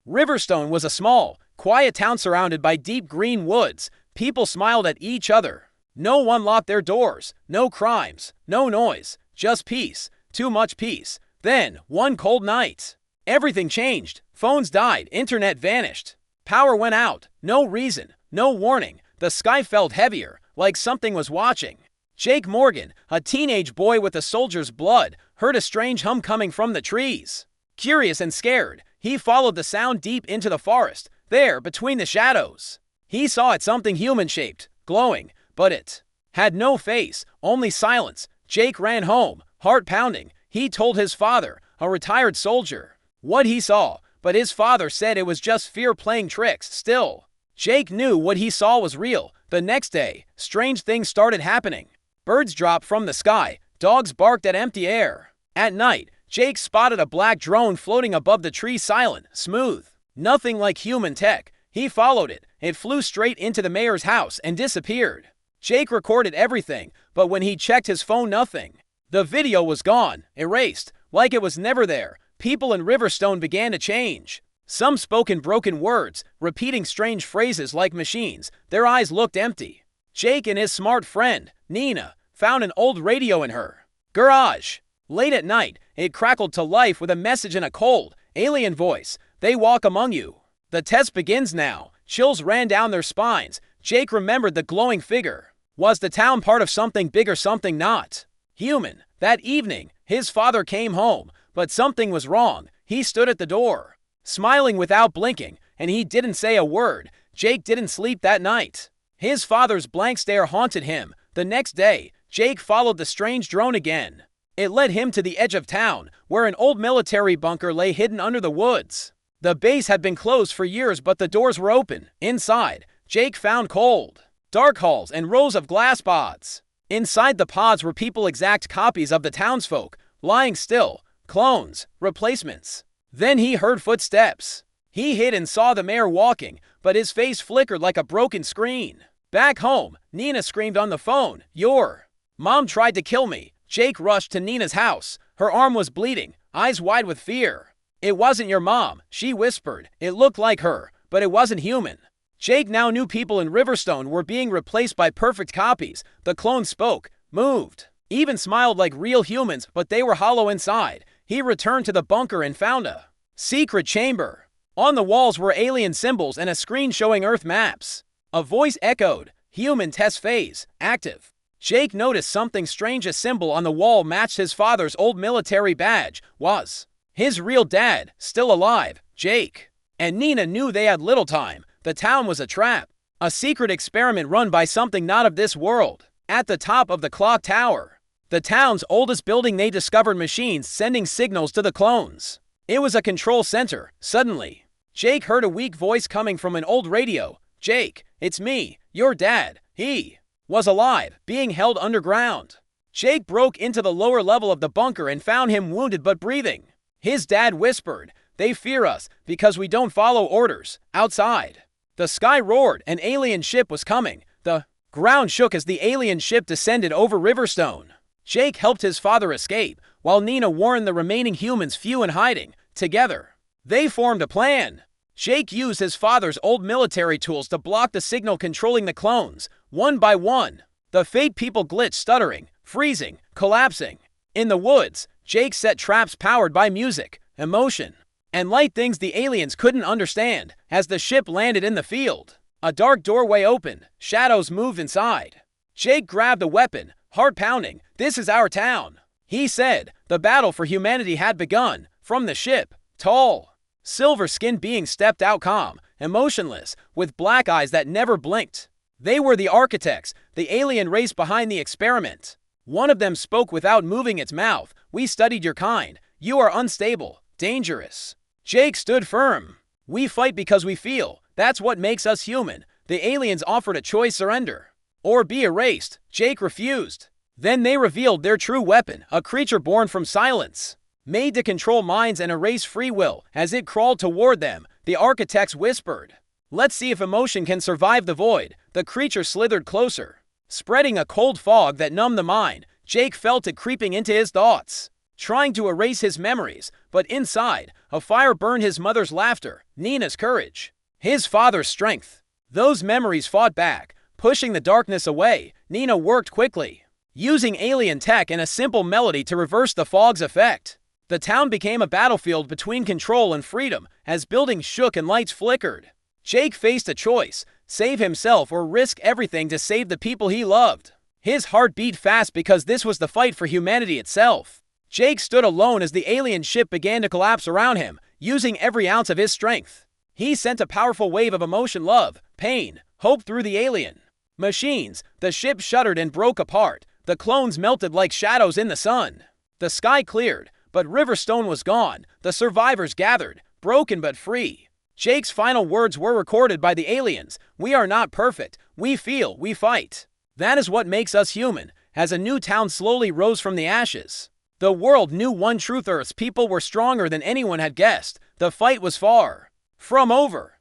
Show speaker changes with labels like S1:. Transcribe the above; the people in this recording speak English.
S1: Riverstone was a small, quiet town surrounded by deep green woods. People smiled at each other. No one locked their doors. No crimes. No noise. Just peace. Too much peace. Then, one cold night, everything changed. Phones died. Internet vanished. Power went out. No reason. No warning. The sky felt heavier, like something was watching. Jake Morgan, a teenage boy with a soldier's blood, heard a strange hum coming from the trees. Curious and scared, he followed the sound deep into the forest. There, between the shadows, he saw it, something human-shaped, glowing, but it had no face, only silence. Jake ran home, heart pounding. He told his father, a retired soldier, what he saw, but his father said it was just fear playing tricks. Still, Jake knew what he saw was real. The next day, strange things started happening. Birds dropped from the sky. Dogs barked at empty air. At night, Jake spotted a black drone floating above the tree, silent, smooth. Nothing like human tech. He followed it. It flew straight into the mayor's house and disappeared. Jake recorded everything, but when he checked his phone, nothing. The video was gone, erased, like it was never there. People in Riverstone began to change. Some spoke in broken words, repeating strange phrases like machines. Their eyes looked empty. Jake and his smart friend, Nina, found an old radio in her garage. Late at night, it crackled to life with a message in a cold, alien voice. They walk among you. The test begins now. Chills ran down their spines. Jake remembered the glowing figure. Was the town part of something big or something not human? That evening, his father came home, but something was wrong. He stood at the door, smiling without blinking, and he didn't say a word. Jake didn't sleep that night. His father's blank stare haunted him. The next day, Jake followed the strange drone again. It led him to the edge of town, where an old military bunker lay hidden under the woods. The base had been closed for years, but the doors were open. Inside, Jake found cold, dark halls and rows of glass pods. Inside the pods were people, exact copies of the townsfolk, lying still, clones, replacements. Then he heard footsteps. He hid and saw the mayor walking, but his face flickered like a broken screen. Back home, Nina screamed on the phone, "Your mom tried to kill me." Jake rushed to Nina's house. Her arm was bleeding, eyes wide with fear. "It wasn't your mom," she whispered. "It looked like her, but it wasn't human." Jake now knew people in Riverstone were being replaced by perfect copies. The clones spoke, moved, even smiled like real humans, but they were hollow inside. He returned to the bunker and found a secret chamber. On the walls were alien symbols and a screen showing Earth maps. A voice echoed, "Human test phase, active." Jake noticed something strange. A symbol on the wall matched his father's old military badge. Was his real dad still alive? Jake and Nina knew they had little time. The town was a trap, a secret experiment run by something not of this world. At the top of the clock tower, the town's oldest building, they discovered machines sending signals to the clones. It was a control center. Suddenly, Jake heard a weak voice coming from an old radio. "Jake, it's me, your dad. He was alive, being held underground." Jake broke into the lower level of the bunker and found him wounded but breathing. His dad whispered, "They fear us because we don't follow orders." Outside, the sky roared. An alien ship was coming. The ground shook as the alien ship descended over Riverstone. Jake helped his father escape, while Nina warned the remaining humans, few in hiding. Together, they formed a plan. Jake used his father's old military tools to block the signal controlling the clones. One by one, the Fate people glitched, stuttering, freezing, collapsing. In the woods, Jake set traps powered by music, emotion, and light, things the aliens couldn't understand. As the ship landed in the field, a dark doorway opened. Shadows moved inside. Jake grabbed a weapon, heart pounding. "This is our town," he said. The battle for humanity had begun. From the ship, tall, silver-skinned beings stepped out, calm, emotionless, with black eyes that never blinked. They were the architects, the alien race behind the experiment. One of them spoke without moving its mouth. "We studied your kind. You are unstable, dangerous." Jake stood firm. "We fight because we feel. That's what makes us human." The aliens offered a choice: surrender or be erased. Jake refused. Then they revealed their true weapon, a creature born from silence, made to control minds and erase free will. As it crawled toward them, the architects whispered, "Let's see if emotion can survive the void." The creature slithered closer, spreading a cold fog that numbed the mind. Jake felt it creeping into his thoughts. trying to erase his memories, but inside, a fire burned his mother's laughter, Nina's courage, his father's strength. Those memories fought back, pushing the darkness away. Nina worked quickly, using alien tech and a simple melody to reverse the fog's effect. The town became a battlefield between control and freedom as buildings shook and lights flickered. Jake faced a choice: save himself or risk everything to save the people he loved. His heart beat fast because this was the fight for humanity itself. Jake stood alone as the alien ship began to collapse around him, using every ounce of his strength. He sent a powerful wave of emotion, love, pain, hope through the alien machines. The ship shuddered and broke apart. The clones melted like shadows in the sun. The sky cleared, but Riverstone was gone. The survivors gathered, broken but free. Jake's final words were recorded by the aliens: "We are not perfect. We feel, we fight." That is what makes us human. As a new town slowly rose from the ashes, the world knew one truth: Earth's people were stronger than anyone had guessed. The fight was far from over.